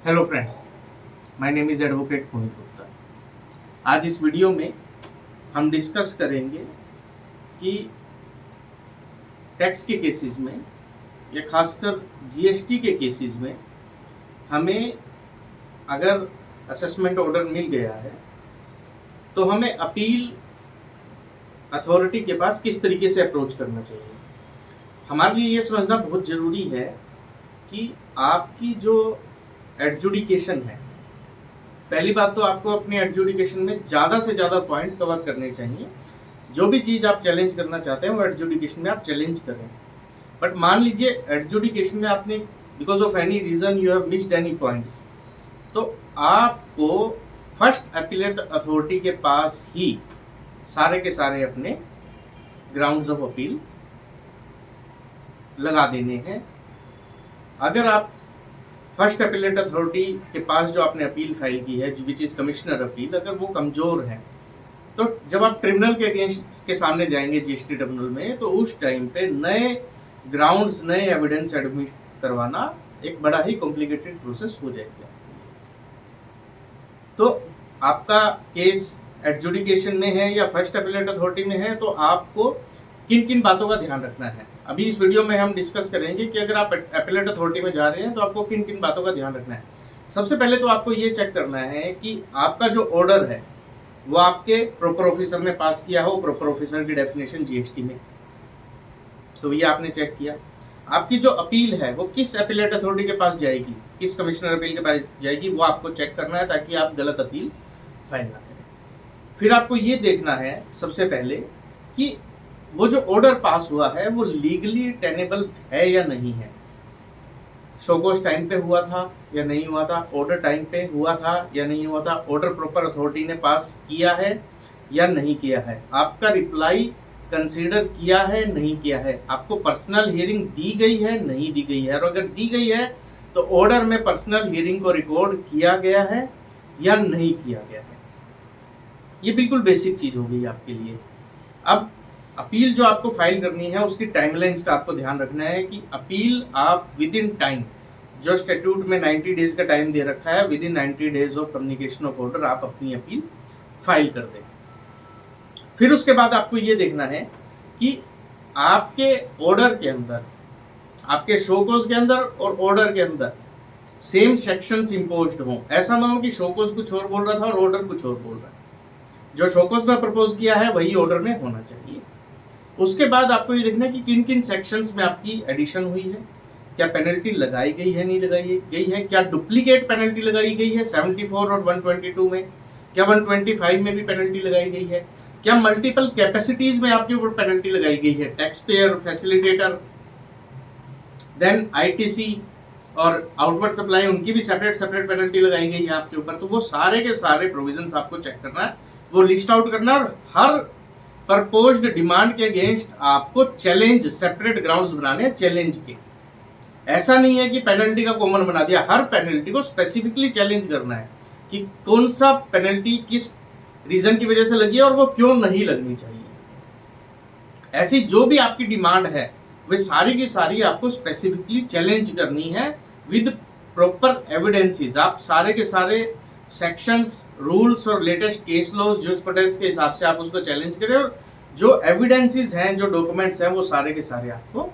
Hello friends, my name is advocate Mohit Gupta. आज इस video में हम डिस्कस करेंगे कि टैक्स के केसेस में या खासकर जीएसटी के केसेस में हमें अगर असेसमेंट ऑर्डर मिल गया है तो हमें अपील अथॉरिटी के पास किस तरीके से अप्रोच करना चाहिए। हमारे लिए ये समझना बहुत ज़रूरी है कि आपकी जो एडजुडिकेशन है, पहली बात तो आपको अपनी एडजुडिकेशन में ज़्यादा से ज़्यादा पॉइंट कवर करने चाहिए। जो भी चीज़ आप चैलेंज करना चाहते हैं वो एडजुडिकेशन में आप चैलेंज करें। बट मान लीजिए एडजुडिकेशन में आपने because of any reason you have missed any points, तो आपको फर्स्ट अपीलेट अथॉरिटी के पास ही सारे के सारे अपने ग्राउंड्स ऑफ अपील लगा देने हैं। अगर आप फर्स्ट अपीलेट अथॉरिटी के पास जो आपने अपील फाइल की है, विच इज कमिश्नर अपील, अगर वो कमजोर है तो जब आप ट्रिब्यूनल के अगेंस्ट के सामने जाएंगे जीएसटी ट्रिब्यूनल में, तो उस टाइम पे नए ग्राउंड्स, नए एविडेंस एडमिट करवाना एक बड़ा ही कॉम्प्लिकेटेड प्रोसेस हो जाएगा। तो आपका केस एडजुडिकेशन में है या फर्स्ट अपीलेट अथॉरिटी में है, तो आपको किन किन बातों का ध्यान रखना है अभी इस वीडियो में हम डिस्कस करेंगे कि अगर आप अपीलेट अथॉरिटी में जा रहे हैं तो आपको किन किन बातों का ध्यान रखना है। सबसे पहले तो आपको ये चेक करना है कि आपका जो ऑर्डर है वो आपके प्रॉपर ऑफिसर ने पास किया हो, प्रॉपर ऑफिसर की डेफिनेशन जीएसटी में, तो ये आपने चेक किया। आपकी जो अपील है वो किस अपीलेट अथॉरिटी के पास जाएगी, किस कमिश्नर अपील के पास जाएगी, वो आपको चेक करना है ताकि आप गलत अपील फाइल ना करें। फिर आपको ये देखना है सबसे पहले कि वो जो ऑर्डर पास हुआ है वो लीगली टेनेबल है या नहीं है। शोकोस टाइम पे हुआ था या नहीं हुआ था, ऑर्डर टाइम पे हुआ था या नहीं हुआ था, ऑर्डर प्रॉपर अथॉरिटी ने पास किया है या नहीं किया है, आपका रिप्लाई कंसीडर किया है नहीं किया है, आपको पर्सनल हियरिंग दी गई है नहीं दी गई है, और अगर दी गई है तो ऑर्डर में पर्सनल हियरिंग को रिकॉर्ड किया गया है या नहीं किया गया है। ये बिल्कुल बेसिक चीज हो गई आपके लिए। अब अपील जो आपको फाइल करनी है उसकी टाइमलाइंस का आपको ध्यान रखना है कि अपील आप विद इन टाइम, जो स्टैट्यूट में 90 डेज का टाइम दे रखा है, with in 90 days of communication of order आप अपनी अपील फाइल कर दें। फिर उसके बाद आपको ये देखना है कि आपके ऑर्डर के अंदर, आपके शोकोज के अंदर और ऑर्डर के अंदर सेम सेक्शंस इंपोज्ड हों। ऐसा ना हो कि शोकोज कुछ और बोल रहा था और ऑर्डर कुछ और बोल रहा है। जो शोकोज में प्रपोज किया है वही ऑर्डर में होना चाहिए। उसके बाद आपको ये देखना है कि किन किन सेक्शंस में आपकी एडिशन हुई है, क्या पेनल्टी लगाई गई है नहीं लगाई गई है, क्या डुप्लीकेट पेनल्टी लगाई गई है 74 और 122 में, क्या 125 में भी पेनल्टी लगाई गई है, क्या मल्टीपल कैपेसिटीज में आपके ऊपर पेनल्टी लगाई गई है, tax payer, facilitator, then ITC और आउटवर्ड सप्लाई, उनकी भी सेपरेट पेनल्टी लगाई गई है आपके ऊपर। तो वो सारे के सारे प्रोविजंस आपको चेक करना है, वो लिस्ट आउट करना है, और हर प्रपोज्ड डिमांड के अगेंस्ट आपको चैलेंज, सेपरेट ग्राउंड्स बनाने हैं चैलेंज के। ऐसा नहीं है कि पेनल्टी का कॉमन बना दिया, हर पेनल्टी को स्पेसिफिकली चैलेंज करना है कि कौन सा पेनल्टी किस रीजन की वजह से लगी है और वो क्यों नहीं लगनी चाहिए। ऐसी जो भी आपकी डिमांड है वे सारी की सारी आपको स्पेसिफिकली चैलेंज करनी है विद प्रॉपर एविडेंसेस। आप सारे के सारे सेक्शंस, रूल्स और लेटेस्ट केस लॉज, जूरिस्प्रूडेंस के हिसाब से आप उसको चैलेंज करें, और जो एविडेंसेस हैं, जो डॉक्यूमेंट्स हैं, वो सारे के सारे आपको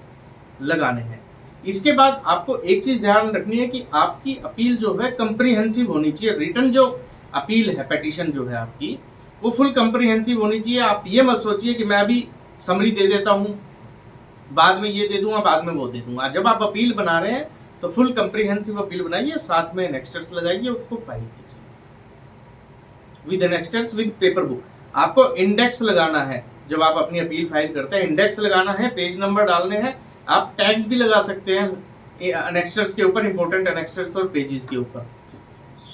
लगाने हैं। इसके बाद आपको एक चीज ध्यान रखनी है कि आपकी अपील जो है कंप्रीहेंसिव होनी चाहिए। रिटर्न जो अपील है, पेटिशन जो है आपकी, वो फुल कंप्रीहेंसिव होनी चाहिए। आप ये मत सोचिए कि मैं अभी समरी दे देता हूँ, बाद में ये दे दूंगा, बाद में वो दे दूंगा। जब आप अपील बना रहे हैं तो फुल कंप्रीहेंसिव अपील बनाइए, साथ में एनेक्स्टर्स लगाइए, उसको फाइल कीजिए विद एनेक्स्टर्स, विद पेपर बुक। आपको इंडेक्स लगाना है जब आप अपनी अपील फाइल करते हैं, इंडेक्स लगाना है, पेज नंबर डालने हैं। आप टैग्स भी लगा सकते हैं एनेक्स्टर्स के ऊपर, इंपॉर्टेंट एनेक्स्टर्स और पेजेस के ऊपर।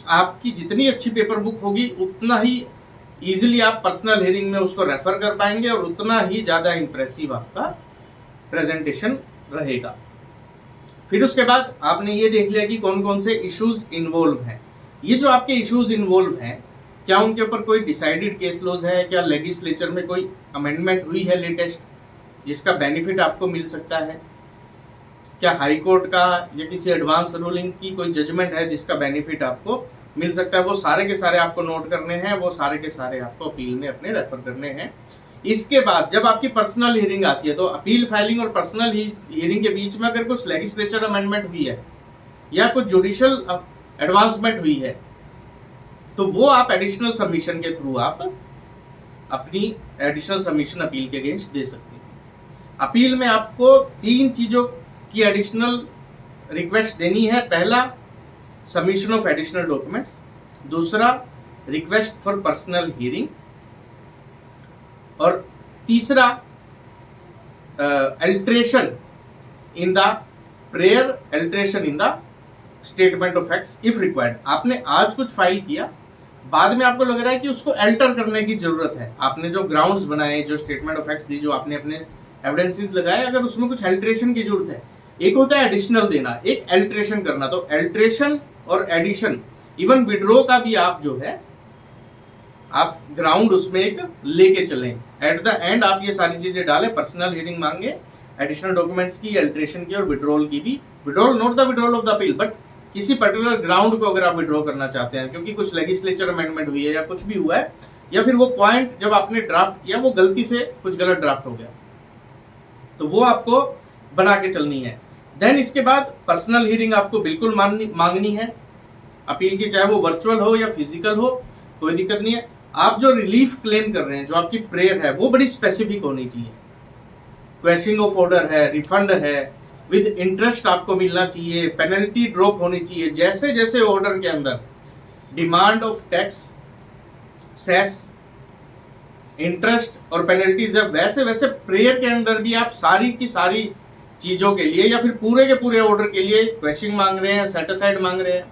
आपकी जितनी अच्छी पेपर बुक होगी उतना ही इजीली आप पर्सनल हियरिंग में उसको रेफर कर पाएंगे और उतना ही ज्यादा इंप्रेसिव आपका प्रेजेंटेशन रहेगा। फिर उसके बाद आपने ये देख लिया कि कौन कौन से इश्यूज इन्वॉल्व हैं। ये जो आपके इश्यूज इन्वॉल्व हैं, क्या उनके ऊपर कोई डिसाइडेड केस लॉज है, क्या लेजिस्लेचर में कोई अमेंडमेंट हुई है लेटेस्ट जिसका बेनिफिट आपको मिल सकता है, क्या हाई कोर्ट का या किसी एडवांस रूलिंग की कोई जजमेंट है जिसका बेनिफिट आपको मिल सकता है, वो सारे के सारे आपको नोट करने हैं, वो सारे के सारे आपको अपील में अपने रेफर करने हैं। इसके बाद जब आपकी पर्सनल हियरिंग आती है, तो अपील फाइलिंग और पर्सनल हियरिंग के बीच में अगर कुछ लेजिस्लेचर अमेंडमेंट हुई है या कुछ जुडिशियल एडवांसमेंट हुई है, तो वो आप एडिशनल सबमिशन के थ्रू आप अपनी एडिशनल सबमिशन अपील के अगेंस्ट दे सकते हैं। अपील में आपको 3 चीजों की एडिशनल रिक्वेस्ट देनी है। पहला, सबमिशन ऑफ एडिशनल डॉक्यूमेंट्स। दूसरा, रिक्वेस्ट फॉर पर्सनल हियरिंग। और तीसरा, alteration in the prayer, alteration in the statement of facts if required. आपने आज कुछ फाइल किया, बाद में आपको लग रहा है कि उसको अल्टर करने की जरूरत है, आपने जो ग्राउंड्स बनाए, जो स्टेटमेंट ऑफ फैक्ट्स दी, जो आपने अपने एविडेंसेस लगाए, अगर उसमें कुछ अल्टरेशन की जरूरत है, एक होता है एडिशनल देना, एक अल्टरेशन करना। तो अल्टरेशन और एडिशन, इवन विड्रॉ का भी आप जो है आप ग्राउंड उसमें एक लेके चलें। एट द एंड आप ये सारी चीजें डालें, पर्सनल हियरिंग मांगे, एडिशनल डॉक्यूमेंट्स की, अल्टरेशन की और विड्रॉल की भी। Withdrawal, not the withdrawal of the appeal, but किसी पर्टिकुलर ग्राउंड को अगर आप विड्रॉ करना चाहते हैं क्योंकि कुछ लेजिस्लेचर अमेंडमेंट हुई है या कुछ भी हुआ है, या फिर वो पॉइंट जब आपने ड्राफ्ट किया वो गलती से कुछ गलत ड्राफ्ट हो गया, तो वो आपको बना के चलनी है। देन इसके बाद पर्सनल हियरिंग आपको बिल्कुल मांगनी है अपील की, चाहे वो वर्चुअल हो या फिजिकल हो, कोई दिक्कत नहीं है। आप जो रिलीफ क्लेम कर रहे हैं, जो आपकी प्रेयर है, वो बड़ी स्पेसिफिक होनी चाहिए। क्वेश्चनिंग ऑफ ऑर्डर है, रिफंड है, विद इंटरेस्ट आपको मिलना चाहिए, पेनल्टी ड्रॉप होनी चाहिए। जैसे जैसे ऑर्डर के अंदर demand of tax, cess, interest और पेनल्टीज है, वैसे वैसे प्रेयर के अंदर भी आप सारी की सारी चीजों के लिए या फिर पूरे के पूरे ऑर्डर के लिए क्वेश्चनिंग मांग रहे हैं, सेट असाइड मांग रहे हैं,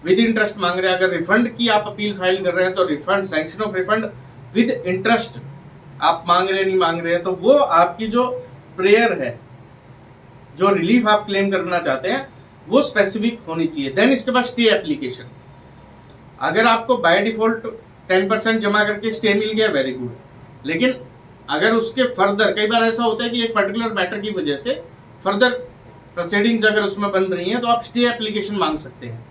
विद इंटरेस्ट मांग रहे हैं। अगर रिफंड की आप अपील फाइल कर रहे हैं तो refund, sanction of refund with interest आप मांग रहे हैं, नहीं मांग रहे हैं, तो वो आपकी जो प्रेयर है, जो रिलीफ आप क्लेम करना चाहते हैं, वो स्पेसिफिक होनी चाहिए। देन इसके बाद स्टे एप्लीकेशन। अगर आपको बाय डिफॉल्ट 10% जमा करके स्टे मिल गया, वेरी गुड, लेकिन अगर उसके फर्दर, कई बार ऐसा होता है कि एक पर्टिकुलर मैटर की वजह से फर्दर प्रोसीडिंग्स अगर उसमें बन रही हैं, तो आप स्टे एप्लीकेशन मांग सकते हैं।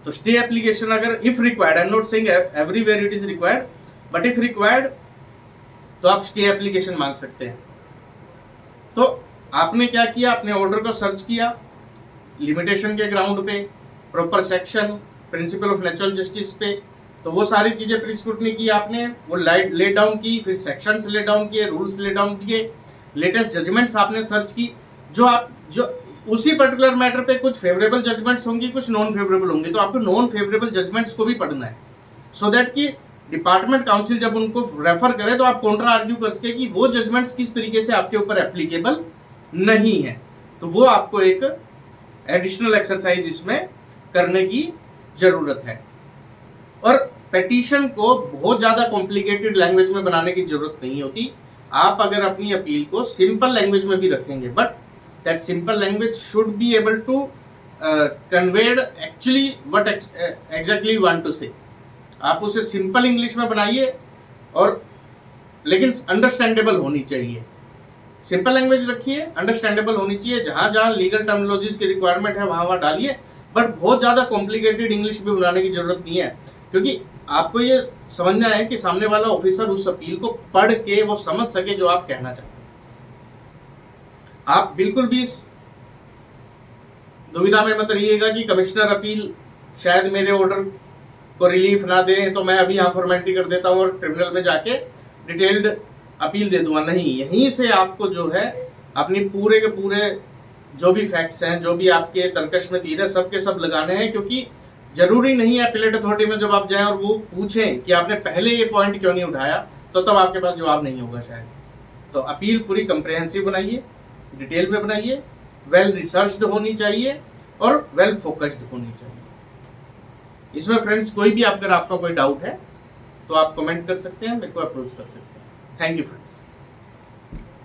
तो स्टे एप्लीकेशन अगर if required, I am not saying everywhere it is required, but if required तो आप स्टे एप्लीकेशन मांग सकते हैं। तो आपने क्या किया, अपने ऑर्डर को सर्च किया लिमिटेशन के ग्राउंड पे, proper section, principle of natural justice पे, तो वो सारी चीजें प्री स्क्रूटनी की आपने, वो ले डाउन की, फिर सेक्शंस ले डाउन किए, रूल्स ले डाउन किए, लेटेस्ट जजमेंट्स आपने सर्च की। जो उसी पर्टिकुलर मैटर पे कुछ फेवरेबल जजमेंट्स होंगी, कुछ नॉन फेवरेबल होंगी, तो आपको नॉन फेवरेबल जजमेंट्स को भी पढ़ना है, सो दैट कि डिपार्टमेंट काउंसिल जब उनको रेफर करे तो आप कॉन्ट्रा आर्ग्यू कर सके कि वो जजमेंट्स किस तरीके से आपके ऊपर एप्लीकेबल नहीं है। तो वो आपको एक एडिशनल एक्सरसाइज इसमें करने की जरूरत है। और पेटिशन को बहुत ज्यादा कॉम्प्लिकेटेड लैंग्वेज में बनाने की जरूरत नहीं होती। आप अगर अपनी अपील को सिंपल लैंग्वेज में भी रखेंगे, but that simple language should be able to conveyed actually what exactly you want to say. आप उसे सिंपल इंग्लिश में बनाइए, और लेकिन अंडरस्टैंडेबल होनी चाहिए। सिंपल लैंग्वेज रखिए, अंडरस्टैंडेबल होनी चाहिए, जहां जहां लीगल टर्मिनोलॉजीज की रिक्वायरमेंट है वहां डालिए, बट बहुत ज्यादा कॉम्प्लिकेटेड इंग्लिश भी बनाने की जरूरत नहीं है, क्योंकि आपको ये समझना है कि सामने वाला ऑफिसर उस अपील को पढ़ के वो समझ सके जो आप कहना चाहते हैं। आप बिल्कुल भी इस दुविधा में मत रहिएगा कि कमिश्नर अपील शायद मेरे ऑर्डर को रिलीफ ना दे, तो मैं अभी यहाँ फॉर्मेलिटी कर देता हूँ और ट्रिब्यूनल में जाके डिटेल्ड अपील दे दूंगा। नहीं, यहीं से आपको जो है अपनी पूरे के पूरे जो भी फैक्ट्स हैं, जो भी आपके तर्कश में तीर है, सब के सब लगाने हैं, क्योंकि जरूरी नहीं है अपीलेट अथॉरिटी में जब आप जाएं और वो पूछें कि आपने पहले ये पॉइंट क्यों नहीं उठाया, तो तब आपके पास जवाब नहीं होगा शायद। तो अपील पूरी कंप्रिहेंसिव बनाइए, डिटेल में बनाइए, वेल रिसर्च्ड होनी चाहिए और वेल फोकस्ड होनी चाहिए। इसमें फ्रेंड्स कोई भी अगर आपका कोई डाउट है तो आप कमेंट कर सकते हैं, मेरे को अप्रोच कर सकते हैं। Thank you friends.